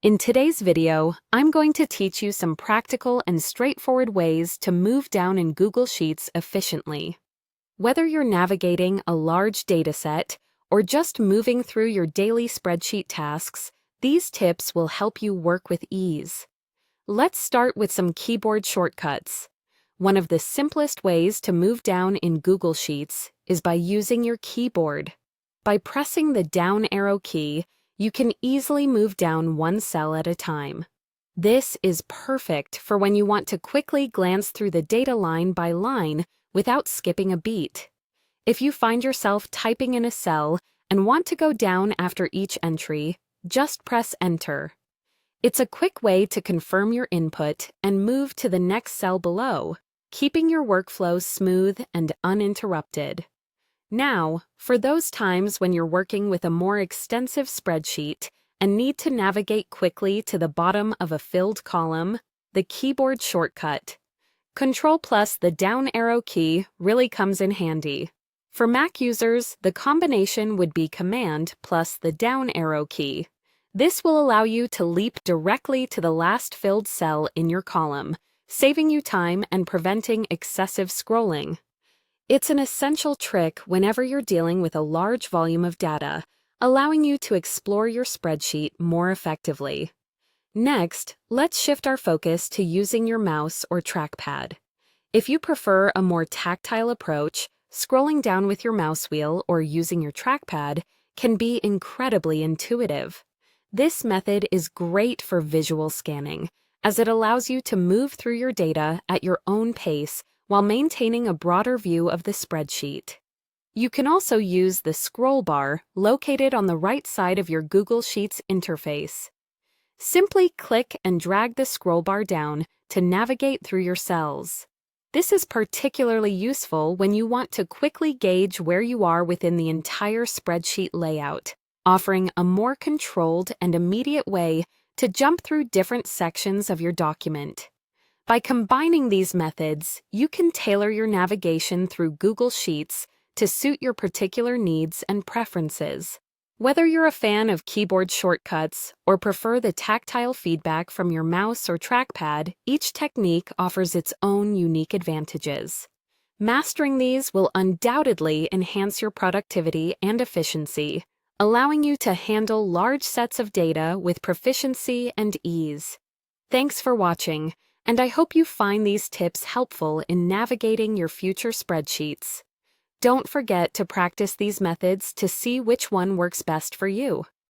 In today's video, I'm going to teach you some practical and straightforward ways to move down in Google Sheets efficiently. Whether you're navigating a large dataset or just moving through your daily spreadsheet tasks, these tips will help you work with ease. Let's start with some keyboard shortcuts. One of the simplest ways to move down in Google Sheets is by using your keyboard. By pressing the down arrow key, you can easily move down one cell at a time. This is perfect for when you want to quickly glance through the data line by line without skipping a beat. If you find yourself typing in a cell and want to go down after each entry, just press Enter. It's a quick way to confirm your input and move to the next cell below, keeping your workflow smooth and uninterrupted. Now, for those times when you're working with a more extensive spreadsheet and need to navigate quickly to the bottom of a filled column, the keyboard shortcut, Ctrl plus the down arrow key, really comes in handy. For Mac users, the combination would be Command plus the down arrow key. This will allow you to leap directly to the last filled cell in your column, saving you time and preventing excessive scrolling. It's an essential trick whenever you're dealing with a large volume of data, allowing you to explore your spreadsheet more effectively. Next, let's shift our focus to using your mouse or trackpad. If you prefer a more tactile approach, scrolling down with your mouse wheel or using your trackpad can be incredibly intuitive. This method is great for visual scanning, as it allows you to move through your data at your own pace while maintaining a broader view of the spreadsheet. You can also use the scroll bar located on the right side of your Google Sheets interface. Simply click and drag the scroll bar down to navigate through your cells. This is particularly useful when you want to quickly gauge where you are within the entire spreadsheet layout, offering a more controlled and immediate way to jump through different sections of your document. By combining these methods, you can tailor your navigation through Google Sheets to suit your particular needs and preferences. Whether you're a fan of keyboard shortcuts or prefer the tactile feedback from your mouse or trackpad, each technique offers its own unique advantages. Mastering these will undoubtedly enhance your productivity and efficiency, allowing you to handle large sets of data with proficiency and ease. Thanks for watching, and I hope you find these tips helpful in navigating your future spreadsheets. Don't forget to practice these methods to see which one works best for you.